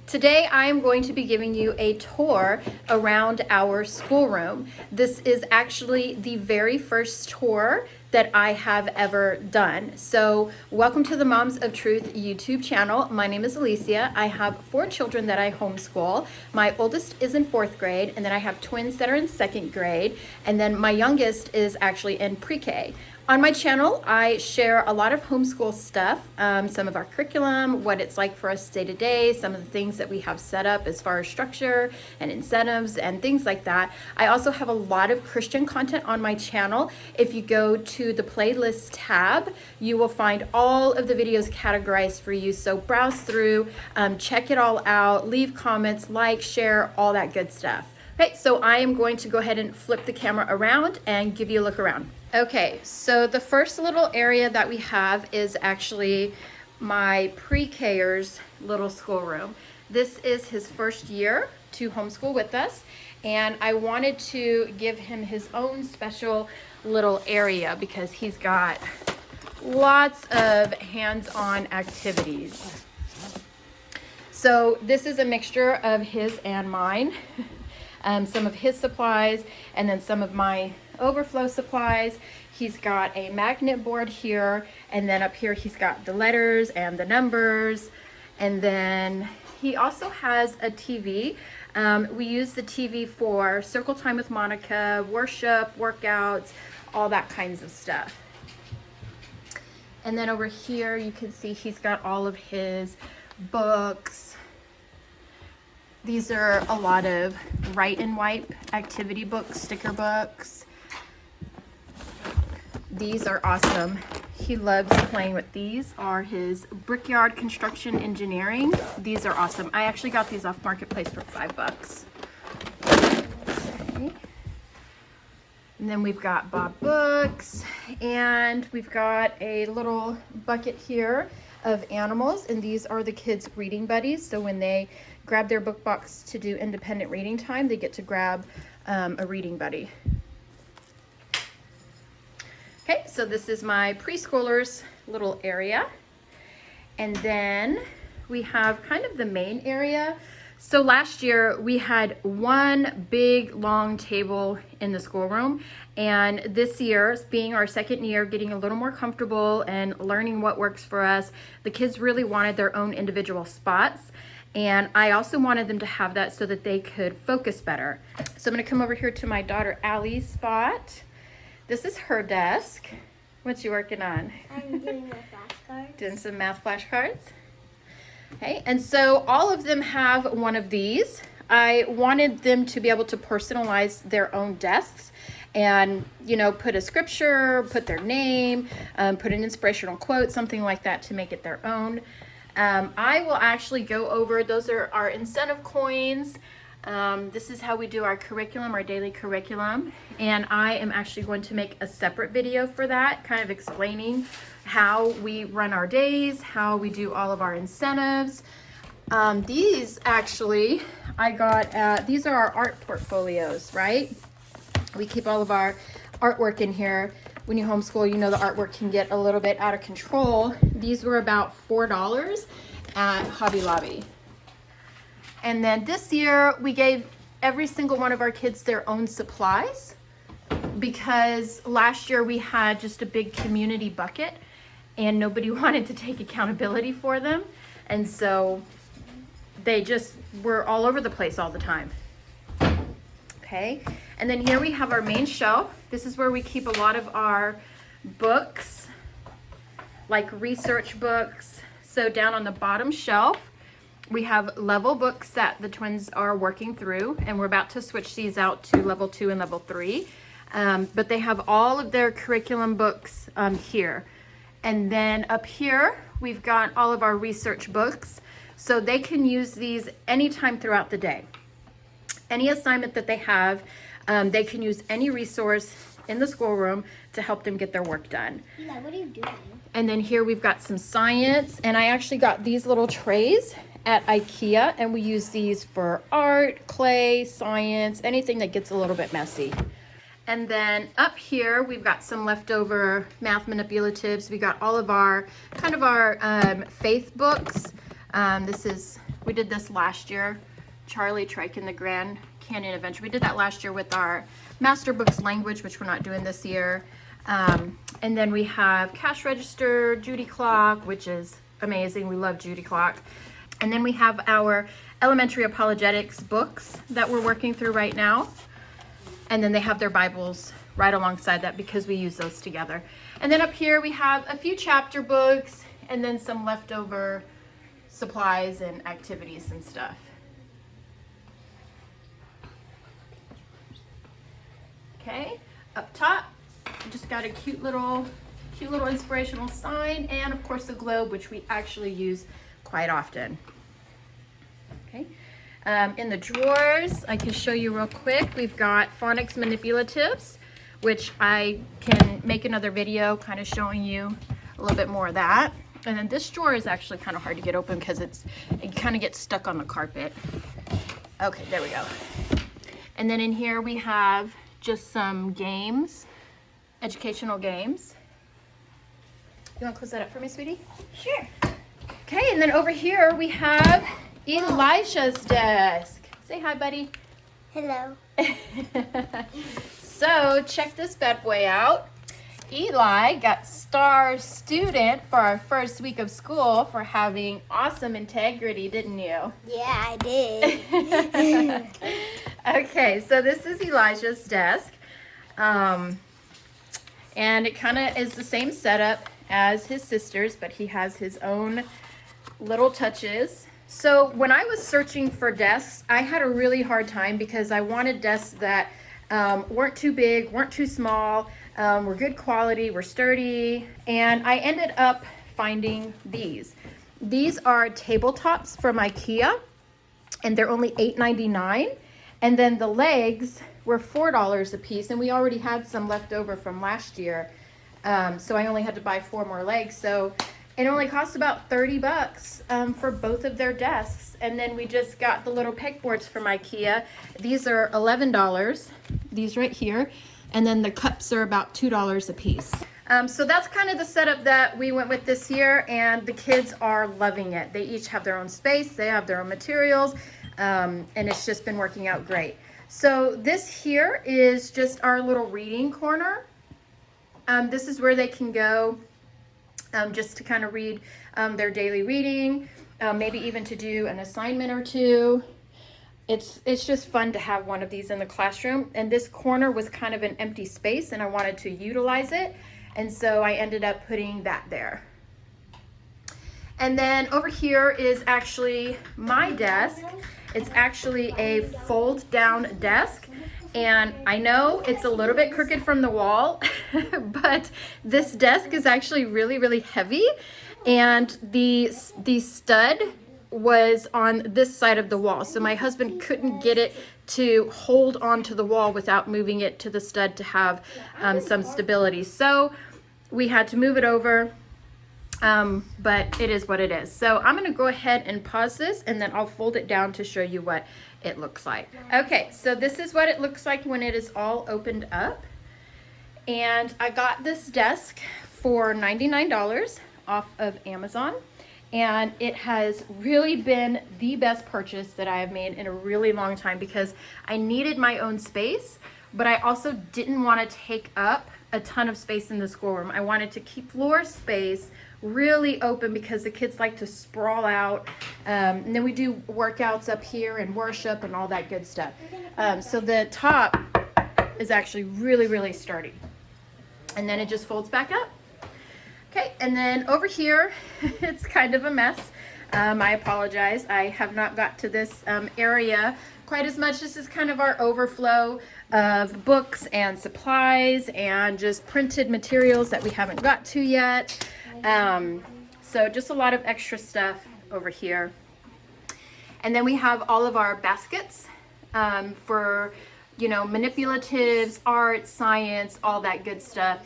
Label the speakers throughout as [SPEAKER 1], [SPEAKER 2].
[SPEAKER 1] Today I am going to be giving you a tour around our schoolroom. This is actually the very first tour that I have ever done. So welcome to the Moms of Truth YouTube channel. My name is Alicia. I have 4 children that I homeschool. My oldest is in 4th grade, and then I have twins that are in 2nd grade, and then my youngest is actually in pre-K. On my channel, I share a lot of homeschool stuff, some of our curriculum, what it's like for us day to day, some of the things that we have set up as far as structure and incentives and things like that. I also have a lot of Christian content on my channel. If you go to the playlist tab, you will find all of the videos categorized for you. So browse through, check it all out, leave comments, like, share, all that good stuff. Okay, so I am going to go ahead and flip the camera around and give you a look around. Okay, so the first little area that we have is actually my pre-Kers little schoolroom. This is his first year to homeschool with us, and I wanted to give him his own special little area because he's got lots of hands-on activities. So this is a mixture of his and mine. Some of his supplies and then some of my overflow supplies. He's got a magnet board here, and then up here he's got the letters and the numbers, and then he also has a TV. We use the TV for circle time with Monica, worship, workouts, all that kinds of stuff. And then over here you can see he's got all of his books. These are a lot of write and wipe activity books, sticker books. These are awesome. He loves playing with these. Are his Brickyard Construction Engineering. These are awesome. I actually got these off Marketplace for $5. Okay. And then we've got Bob books, and we've got a little bucket here of animals, and these are the kids' reading buddies. So when they grab their book box to do independent reading time, they get to grab a reading buddy. Okay, so this is my preschoolers' little area. And then we have kind of the main area. So last year we had one big long table in the schoolroom, and this year, being our 2nd year, getting a little more comfortable and learning what works for us, the kids really wanted their own individual spots. And I also wanted them to have that so that they could focus better. So I'm going to come over here to my daughter Allie's spot. This is her desk. What you working on?
[SPEAKER 2] I'm doing my flashcards.
[SPEAKER 1] Doing some math flashcards. Okay, and so all of them have one of these. I wanted them to be able to personalize their own desks and, you know, put a scripture, put their name, put an inspirational quote, something like that to make it their own. I will actually go over, those are our incentive coins. This is how we do our curriculum, our daily curriculum. And I am actually going to make a separate video for that, kind of explaining how we run our days, how we do all of our incentives. These actually, I got these are our art portfolios, right? We keep all of our artwork in here. When you homeschool, you know the artwork can get a little bit out of control. These were about $4 at Hobby Lobby. And then this year, we gave every single one of our kids their own supplies, because last year we had just a big community bucket and nobody wanted to take accountability for them. And so they just were all over the place all the time. Okay, and then here we have our main shelf. This is where we keep a lot of our books, like research books. So down on the bottom shelf, we have level books that the twins are working through, and we're about to switch these out to level 2 and level 3. But they have all of their curriculum books here. And then up here, we've got all of our research books. So they can use these anytime throughout the day. Any assignment that they have, they can use any resource in the schoolroom to help them get their work done.
[SPEAKER 2] Eli, what are you doing?
[SPEAKER 1] And then here we've got some science, and I actually got these little trays at IKEA, and we use these for art, clay, science, anything that gets a little bit messy. And then up here, we've got some leftover math manipulatives. We got all of our, kind of our faith books. This is We did this last year. Charlie Trike and the Grand Canyon Adventure. We did that last year with our Master Books language, which we're not doing this year. And then we have cash register, Judy clock, which is amazing. We love Judy clock. And then we have our elementary apologetics books that we're working through right now. And then they have their Bibles right alongside that because we use those together. And then up here we have a few chapter books and then some leftover supplies and activities and stuff. Okay, up top, we just got a cute little inspirational sign, and of course the globe, which we actually use quite often. Okay, in the drawers, I can show you real quick. We've got phonics manipulatives, which I can make another video kind of showing you a little bit more of that. And then this drawer is actually kind of hard to get open because it kind of gets stuck on the carpet. Okay, there we go. And then in here we have just some games, educational games. You want to close that up for me, sweetie?
[SPEAKER 2] Sure.
[SPEAKER 1] Okay, and then over here we have Elijah's desk. Say hi, buddy.
[SPEAKER 2] Hello.
[SPEAKER 1] So check this bad boy out. Eli got Star Student for our first week of school for having awesome integrity, didn't you?
[SPEAKER 2] Yeah, I did.
[SPEAKER 1] Okay, so this is Elijah's desk. And it kind of is the same setup as his sister's, but he has his own little touches. So when I was searching for desks, I had a really hard time because I wanted desks that weren't too big, weren't too small, were good quality, were sturdy, and I ended up finding these. These are tabletops from IKEA, and they're only $8.99, and then the legs were $4 a piece, and we already had some left over from last year, so I only had to buy 4 more legs, so it only cost about 30 bucks for both of their desks. And then we just got the little pegboards from IKEA. These are $11, these right here. And then the cups are about $2 a piece. So that's kind of the setup that we went with this year, and the kids are loving it. They each have their own space, they have their own materials, and it's just been working out great. So this here is just our little reading corner. This is where they can go just to kind of read their daily reading, maybe even to do an assignment or two. It's just fun to have one of these in the classroom, and this corner was kind of an empty space and I wanted to utilize it, and so I ended up putting that there. And then over here is actually my desk. It's actually a fold down desk, and I know it's a little bit crooked from the wall, but this desk is actually really, really heavy, and the stud was on this side of the wall, so my husband couldn't get it to hold onto the wall without moving it to the stud to have some stability. So we had to move it over, but it is what it is. So I'm going to go ahead and pause this, and then I'll fold it down to show you what it looks like. Okay, so this is what it looks like when it is all opened up, and I got this desk for $99 off of Amazon. And it has really been the best purchase that I have made in a really long time because I needed my own space, but I also didn't want to take up a ton of space in the schoolroom. I wanted to keep floor space really open because the kids like to sprawl out. And then we do workouts up here and worship and all that good stuff. So the top is actually really, really sturdy. And then it just folds back up. Okay, and then over here, it's kind of a mess. I apologize. I have not got to this area quite as much. This is kind of our overflow of books and supplies and just printed materials that we haven't got to yet. So just a lot of extra stuff over here. And then we have all of our baskets for, you know, manipulatives, art, science, all that good stuff.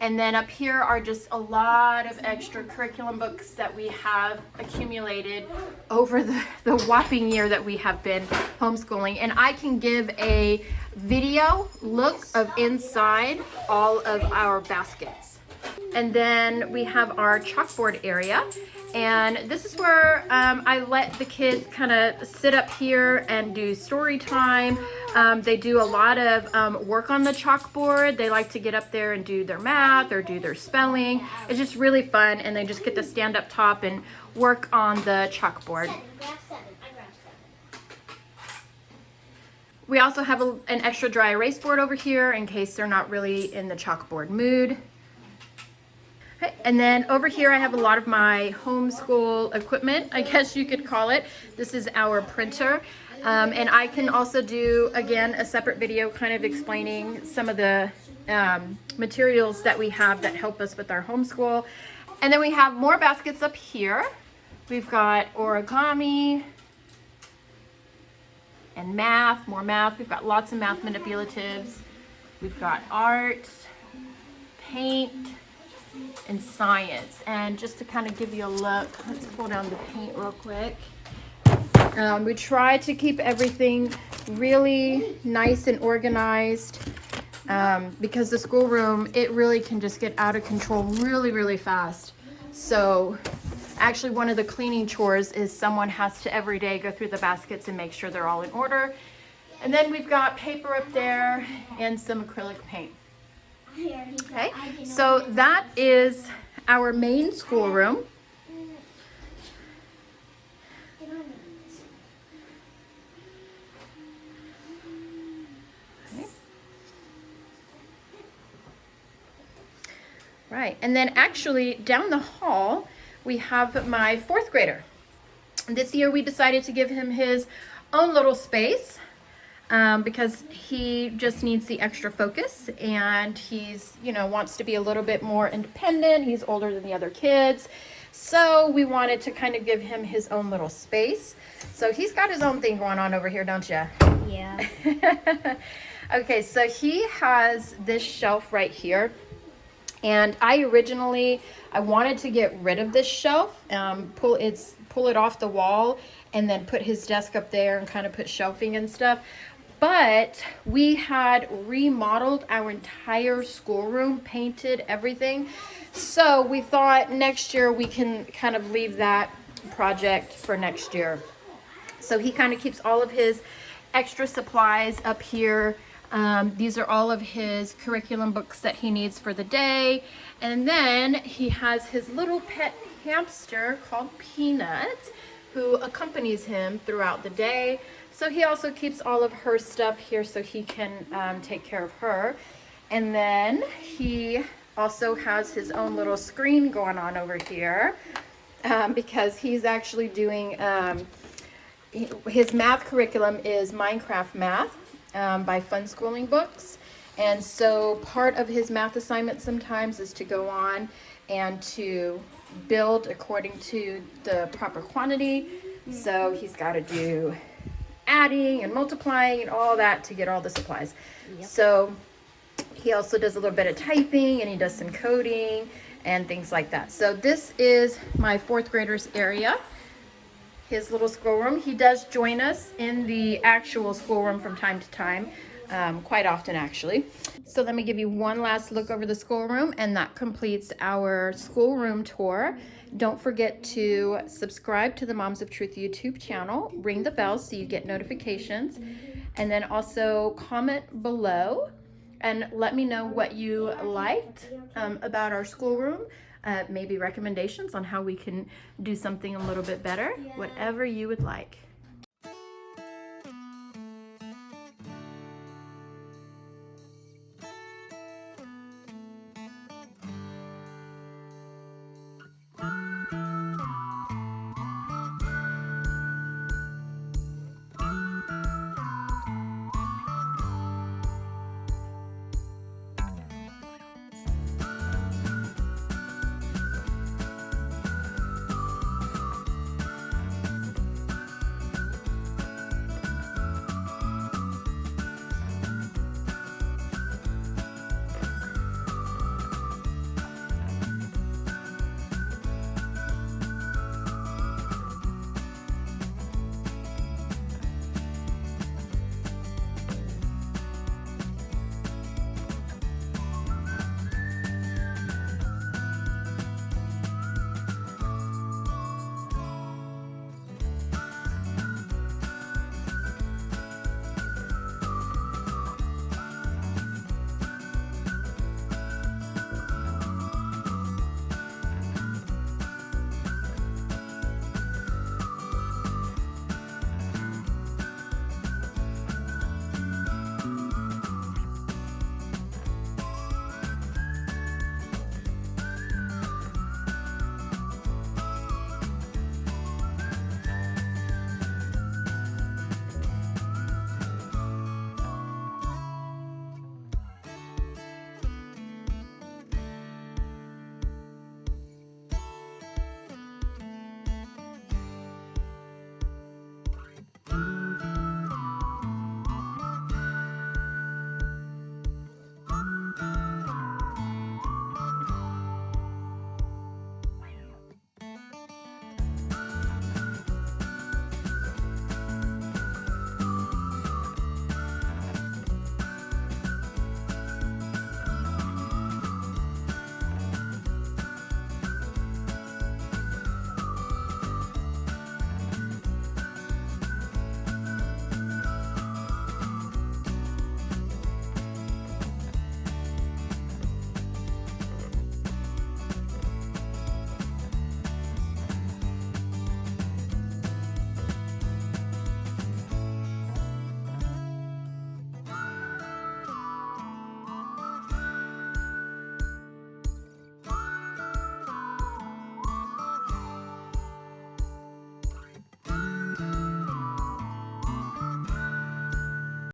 [SPEAKER 1] And then up here are just a lot of extra curriculum books that we have accumulated over the whopping year that we have been homeschooling. And I can give a video look of inside all of our baskets. And then we have our chalkboard area. And this is where I let the kids kind of sit up here and do story time. They do a lot of work on the chalkboard. They like to get up there and do their math or do their spelling. It's just really fun, and they just get to stand up top and work on the chalkboard. We also have an extra dry erase board over here in case they're not really in the chalkboard mood. Okay, and then over here I have a lot of my homeschool equipment, I guess you could call it. This is our printer. And I can also do, again, a separate video kind of explaining some of the materials that we have that help us with our homeschool. And then we have more baskets up here. We've got origami and math, more math. We've got lots of math manipulatives. We've got art, paint, and science. And just to kind of give you a look, let's pull down the paint real quick. We try to keep everything really nice and organized because the schoolroom, it really can just get out of control really fast. So actually one of the cleaning chores is someone has to every day go through the baskets and make sure they're all in order. And then we've got paper up there and some acrylic paint. Okay, so that is our main schoolroom. Okay. Right, and then actually down the hall we have my 4th grader. This year we decided to give him his own little space. Because he just needs the extra focus, and he's, wants to be a little bit more independent. He's older than the other kids. So we wanted to kind of give him his own little space. So he's got his own thing going on over here, don't you?
[SPEAKER 2] Yeah.
[SPEAKER 1] Okay, so he has this shelf right here. And I wanted to get rid of this shelf, pull it off the wall, and then put his desk up there and kind of put shelving and stuff. But we had remodeled our entire schoolroom, painted everything. So we thought next year we can kind of leave that project for next year. So he kind of keeps all of his extra supplies up here. These are all of his curriculum books that he needs for the day. And then he has his little pet hamster called Peanut, who accompanies him throughout the day. So he also keeps all of her stuff here so he can take care of her. And then he also has his own little screen going on over here because he's actually doing, his math curriculum is Minecraft Math by Fun Schooling Books. And so part of his math assignment sometimes is to go on and to build according to the proper quantity. So he's got to do adding and multiplying and all that to get all the supplies. Yep. So he also does a little bit of typing, and he does some coding and things like that. So this is my 4th grader's area, his little schoolroom. He does join us in the actual schoolroom from time to time, quite often actually. So let me give you one last look over the schoolroom, and that completes our schoolroom tour. Don't forget to subscribe to the Moms of Truth YouTube channel, ring the bell so you get notifications, and then also comment below and let me know what you liked about our schoolroom, maybe recommendations on how we can do something a little bit better, whatever you would like.